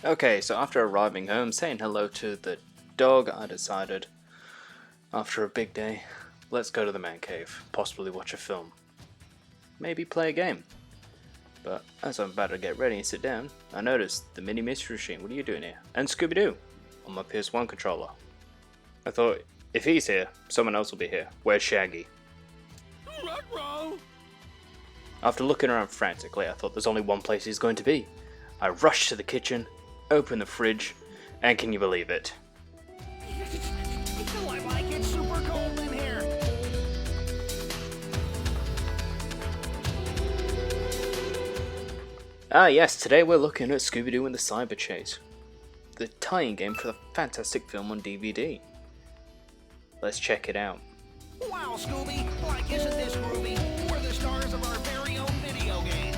Okay, so after arriving home, saying hello to the dog, I decided, after a big day, let's go to the man cave, possibly watch a film, maybe play a game. But as I'm about to get ready and sit down, I noticed the mini mystery machine. What are you doing here? And Scooby-Doo on my PS1 controller. I thought, if he's here, someone else will be here. Where's Shaggy? After looking around frantically, I thought there's only one place he's going to be. I rushed to the kitchen, opened the fridge, and can you believe it? I like it super cold in here. Ah yes, today we're looking at Scooby-Doo and the Cyber Chase, the tie-in game for the fantastic film on DVD. Let's check it out. Wow, Scooby, like isn't this groovy? We're the stars of our very own video game.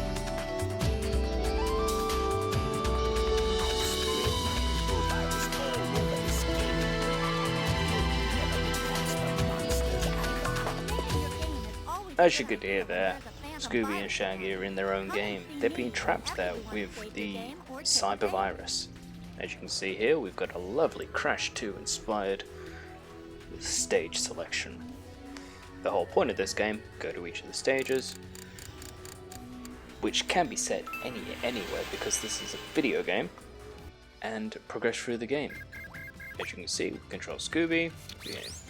As you could hear there, Scooby and Shaggy are in their own game. They've been trapped there with the cyber virus. As you can see here, we've got a lovely Crash 2 inspired stage selection. The whole point of this game, go to each of the stages, which can be set anywhere because this is a video game, and progress through the game. As you can see, we control Scooby, we have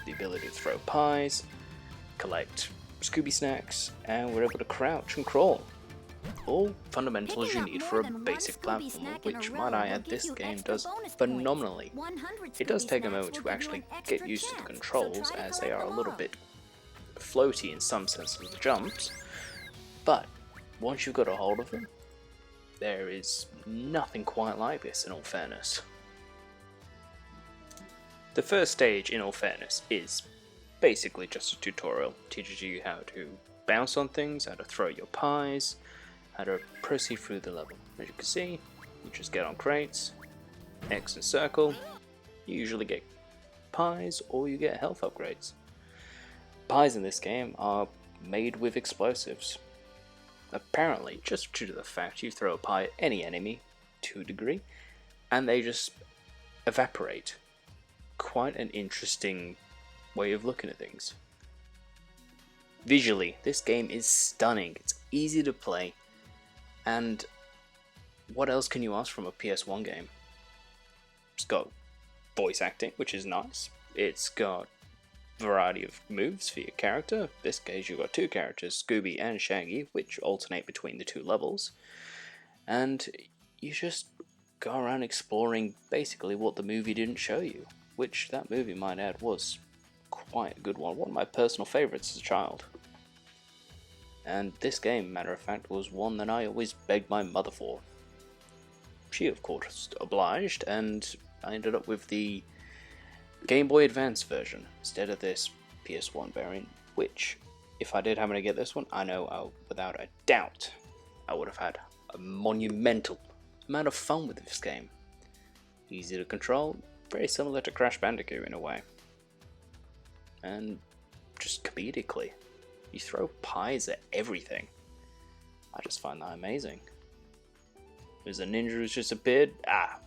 the ability to throw pies, collect Scooby snacks, and we're able to crouch and crawl. All fundamentals you need for a basic platformer, which, might I add, this game does phenomenally. It does take a moment to actually get used to the controls, as they are a little bit floaty in some sense of the jumps, but once you've got a hold of them, there is nothing quite like this, in all fairness. The first stage, in all fairness, is basically just a tutorial. It teaches you how to bounce on things, how to throw your pies, how to proceed through the level. As you can see, you just get on crates, X and circle, you usually get pies or you get health upgrades. Pies in this game are made with explosives. Apparently, just due to the fact you throw a pie at any enemy to a degree, and they just evaporate. Quite an interesting way of looking at things. Visually, this game is stunning. It's easy to play, and what else can you ask from a PS1 game? It's got voice acting, which is nice. It's got variety of moves for your character. In this case, you've got two characters, Scooby and Shaggy, which alternate between the two levels, and you just go around exploring basically what the movie didn't show you, which that movie, might add, was quite a good one of my personal favorites as a child. And this game, matter of fact, was one that I always begged my mother for. She, of course, obliged, and I ended up with the Game Boy Advance version instead of this PS1 variant, which, if I did happen to get this one, I know without a doubt I would have had a monumental amount of fun with this game. Easy to control, very similar to Crash Bandicoot in a way. And just comedically, you throw pies at everything. I just find that amazing. There's a ninja who's just appeared,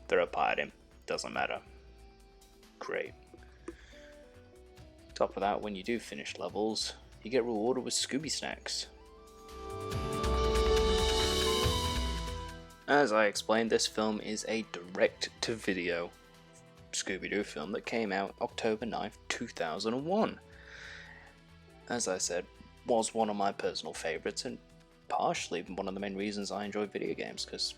throw a pie at him, doesn't matter. Great. Top of that, when you do finish levels, you get rewarded with Scooby snacks. As I explained, this film is a direct-to-video Scooby-Doo film that came out October 9th, 2001. As I said, was one of my personal favorites, and partially one of the main reasons I enjoy video games, because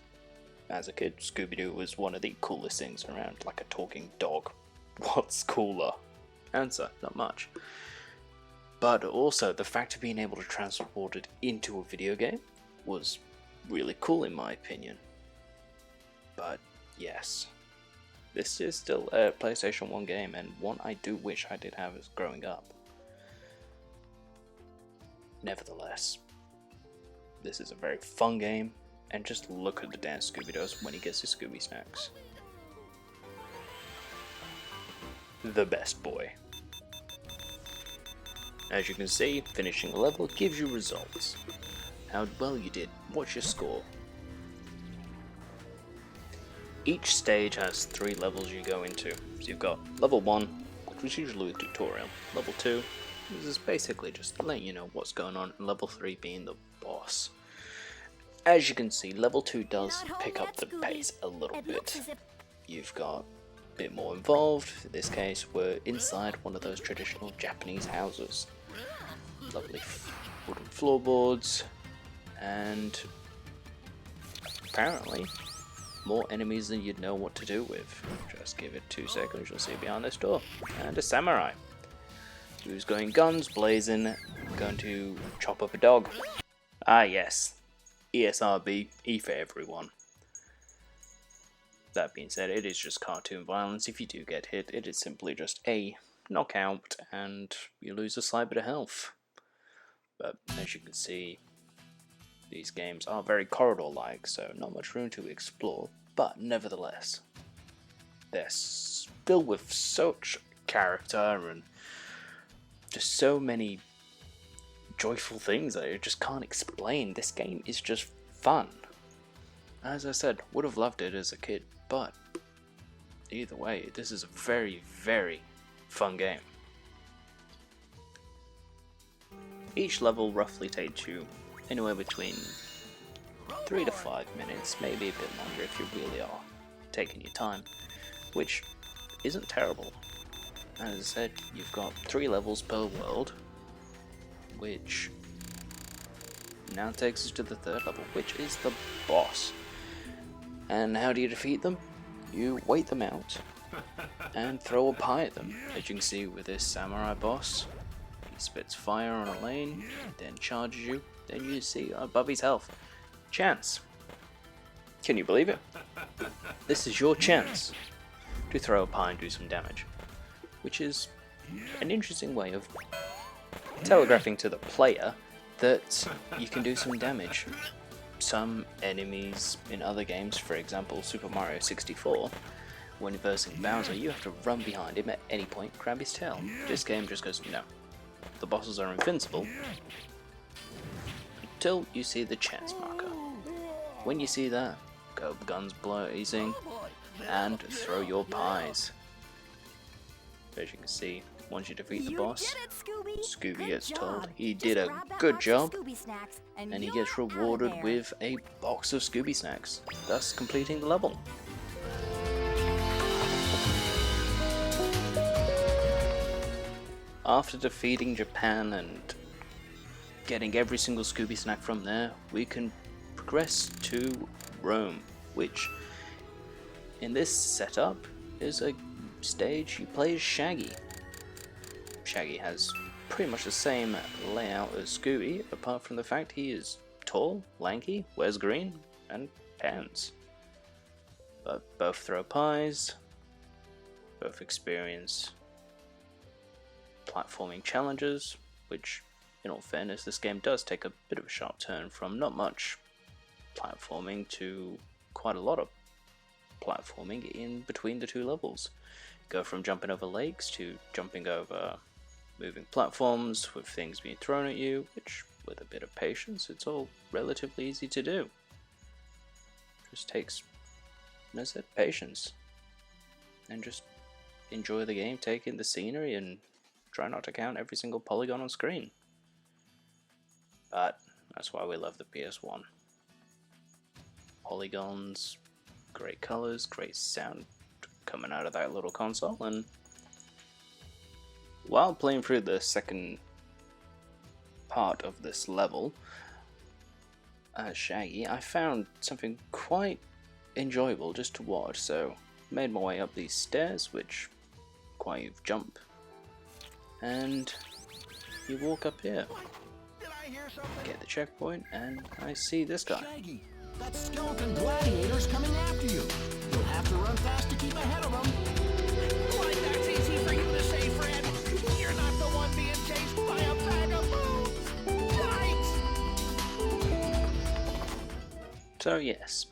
as a kid, Scooby-Doo was one of the coolest things around, like a talking dog. What's cooler? Answer, not much. But also, the fact of being able to transport it into a video game was really cool in my opinion. But yes, this is still a PlayStation 1 game, and one I do wish I did have as growing up. Nevertheless, this is a very fun game, and just look at the dance Scooby does when he gets his Scooby snacks. The best boy. As you can see, finishing a level gives you results. How well you did, what's your score? Each stage has 3 levels you go into. So you've got level 1, which is usually a tutorial. Level 2, this is basically just letting you know what's going on, and level 3 being the boss. As you can see, level 2 does pick up the pace a little bit. You've got a bit more involved. In this case, we're inside one of those traditional Japanese houses. Lovely wooden floorboards, and apparently more enemies than you'd know what to do with. Just give it 2 seconds, you'll see behind this door. And a samurai who's going guns blazing, going to chop up a dog. Ah yes, ESRB, E for everyone. That being said, it is just cartoon violence. If you do get hit, it is simply just a knockout and you lose a slight bit of health. But as you can see, these games are very corridor-like, so not much room to explore, but nevertheless, they're filled with such character and just so many joyful things that I just can't explain. This game is just fun. As I said, would have loved it as a kid, but either way, this is a very, very fun game. Each level roughly takes you anywhere between 3 to 5 minutes, maybe a bit longer if you really are taking your time, which isn't terrible. As I said, you've got 3 levels per world, which now takes us to the 3rd level, which is the boss. And how do you defeat them? You wait them out and throw a pie at them. As you can see with this samurai boss, he spits fire on a lane, then charges you, then you see above his health. Chance. Can you believe it? This is your chance to throw a pie and do some damage, which is an interesting way of telegraphing to the player that you can do some damage. Some enemies in other games, for example Super Mario 64, when you're versing Bowser, you have to run behind him at any point, grab his tail. This game just goes, no. The bosses are invincible until you see the chance marker. When you see that, go guns blazing and throw your pies. As you can see, once you defeat the boss, Scooby gets told he did a good job, and he gets rewarded with a box of Scooby snacks, thus completing the level. After defeating Japan and getting every single Scooby snack from there, we can progress to Rome, which in this setup is a stage you play as Shaggy. Shaggy has pretty much the same layout as Scooby, apart from the fact he is tall, lanky, wears green, and pants. But both throw pies, both experience platforming challenges, which, in all fairness, this game does take a bit of a sharp turn from not much platforming to quite a lot of platforming in between the 2 levels. Go from jumping over lakes to jumping over moving platforms with things being thrown at you, which, with a bit of patience, it's all relatively easy to do. Just takes, as I said, patience. And just enjoy the game, take in the scenery, and try not to count every single polygon on screen. But that's why we love the PS1. Polygons, great colors, great sound coming out of that little console, and while playing through the second part of this level as Shaggy, I found something quite enjoyable just to watch, so made my way up these stairs, which quite jump, and you walk up here, get the checkpoint, and I see this guy. Shaggy, that skeleton gladiator's coming after you. You'll have to run fast to keep ahead of him. Like that's easy for you to say, Fred. You're not the one being chased by a bag of bones. Right. So yes,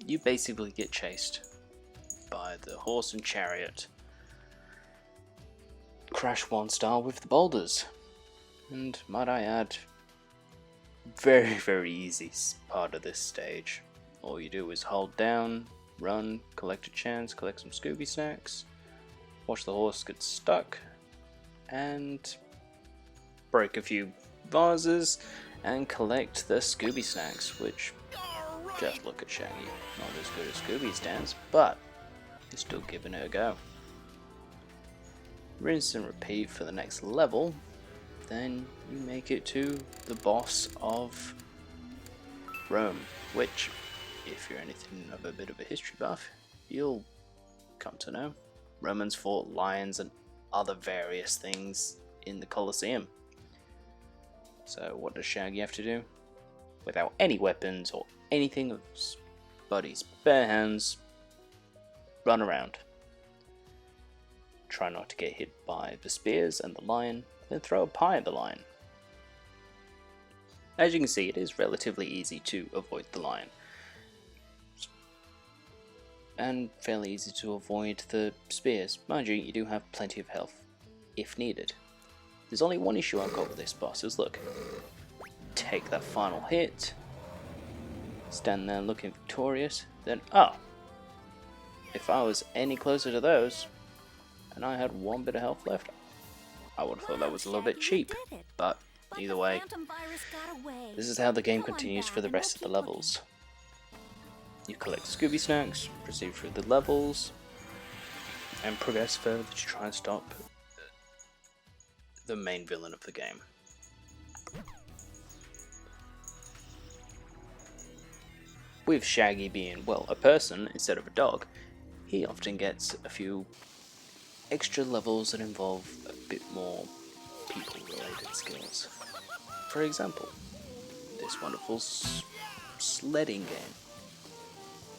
you basically get chased by the horse and chariot Crash 1 style with the boulders. And might I add, very, very easy part of this stage. All you do is hold down run, collect a chance, collect some Scooby snacks, watch the horse get stuck, and break a few vases, and collect the Scooby snacks, which, just look at Shaggy, not as good as Scooby's dance, but he's still giving it a go. Rinse and repeat for the next level, then you make it to the boss of Rome, which, if you're anything of a bit of a history buff, you'll come to know. Romans fought lions and other various things in the Colosseum. So what does Shaggy have to do? Without any weapons or anything but his bare hands, run around. Try not to get hit by the spears and the lion, then throw a pie at the lion. As you can see, it is relatively easy to avoid the lion. And fairly easy to avoid the spears. Mind you, you do have plenty of health, if needed. There's only one issue I've got with this boss, is look. Take that final hit, stand there looking victorious, then if I was any closer to those, and I had one bit of health left, I would have thought that was a little bit cheap, but either way, this is how the game continues for the rest of the levels. You collect Scooby snacks, proceed through the levels, and progress further to try and stop the main villain of the game. With Shaggy being, well, a person instead of a dog, he often gets a few extra levels that involve a bit more people-related skills. For example, this wonderful sledding game,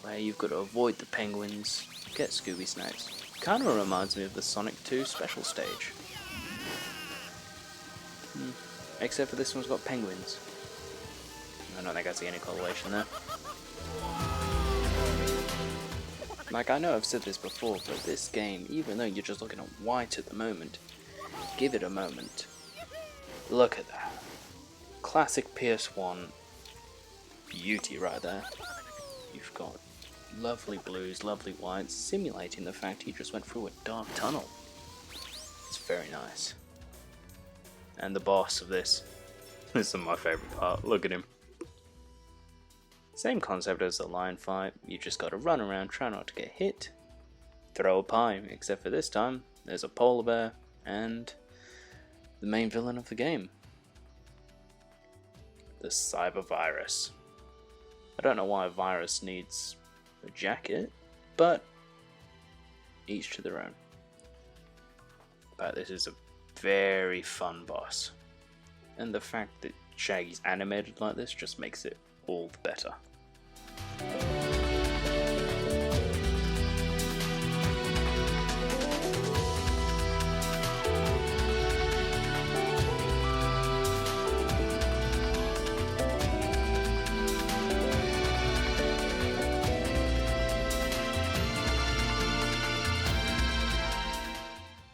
where you've got to avoid the penguins, get Scooby snacks. Kind of reminds me of the Sonic 2 special stage. Except for this one's got penguins. I don't think I see any correlation there. Like, I know I've said this before, but this game, even though you're just looking at white at the moment, give it a moment. Look at that. Classic PS1 beauty right there. You've got lovely blues, lovely whites, simulating the fact you just went through a dark tunnel. It's very nice. And the boss of this is my favourite part. Look at him. Same concept as the lion fight, you just gotta run around, try not to get hit, throw a pie, except for this time, there's a polar bear, and the main villain of the game. The cyber virus. I don't know why a virus needs a jacket, but each to their own. But this is a very fun boss, and the fact that Shaggy's animated like this just makes it all the better.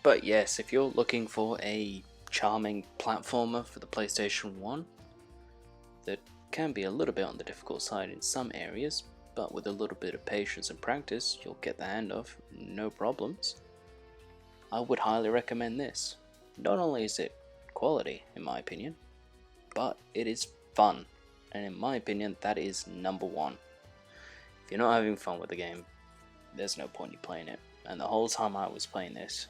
But yes, if you're looking for a charming platformer for the PlayStation 1 that can be a little bit on the difficult side in some areas, but with a little bit of patience and practice, you'll get the hand of, no problems. I would highly recommend this. Not only is it quality, in my opinion, but it is fun, and in my opinion, that is number one. If you're not having fun with the game, there's no point in playing it, and the whole time I was playing this,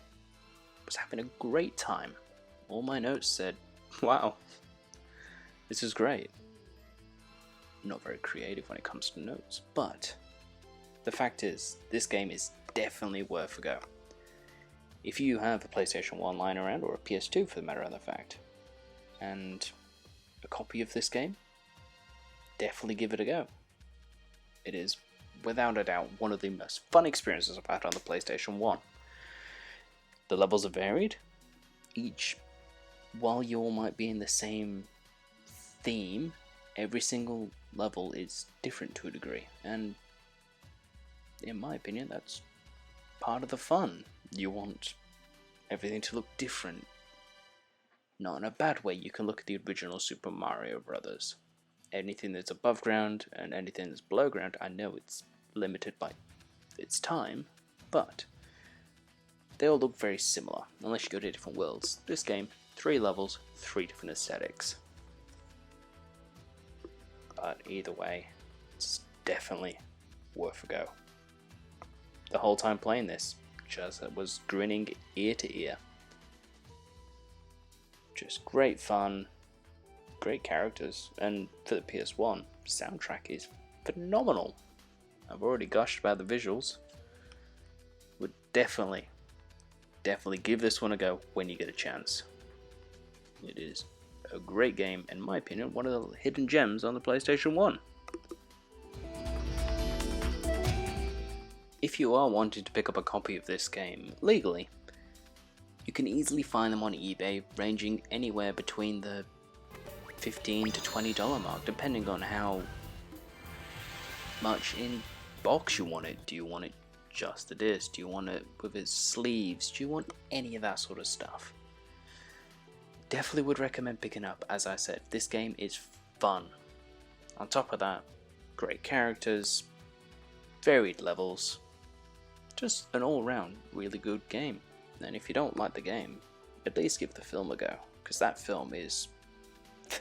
I was having a great time. All my notes said, wow, this is great. Not very creative when it comes to notes, but the fact is, this game is definitely worth a go. If you have a PlayStation 1 lying around, or a PS2 for the matter of the fact, and a copy of this game, definitely give it a go. It is, without a doubt, one of the most fun experiences I've had on the PlayStation 1. The levels are varied, each, while you all might be in the same theme, every single level is different to a degree, and in my opinion, that's part of the fun. You want everything to look different. Not in a bad way. You can look at the original Super Mario Brothers. Anything that's above ground and anything that's below ground, I know it's limited by its time, but they all look very similar, unless you go to different worlds. This game, 3 levels, 3 different aesthetics. But either way, it's definitely worth a go. The whole time playing this, just was grinning ear to ear. Just great fun, great characters, and for the PS1, soundtrack is phenomenal. I've already gushed about the visuals. Would definitely give this one a go when you get a chance. It is a great game, in my opinion, one of the hidden gems on the PlayStation 1. If you are wanting to pick up a copy of this game legally, you can easily find them on eBay, ranging anywhere between the $15 to $20 mark, depending on how much in box you want it. Do you want it just the disc? Do you want it with its sleeves? Do you want any of that sort of stuff? Definitely would recommend picking up. As I said, this game is fun. On top of that, great characters, varied levels, just an all-round really good game. And if you don't like the game, at least give the film a go, because that film is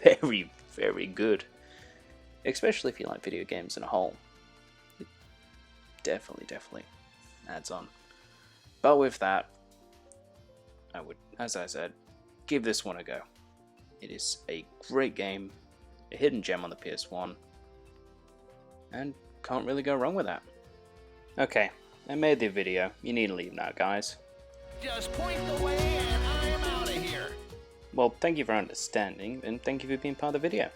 very, very good. Especially if you like video games in a whole. It definitely adds on. But with that, I would, as I said, give this one a go. It is a great game, a hidden gem on the PS1, and can't really go wrong with that. Okay, I made the video. You need to leave now, guys. Just point the way and I'm out of here. Well, thank you for understanding, and thank you for being part of the video.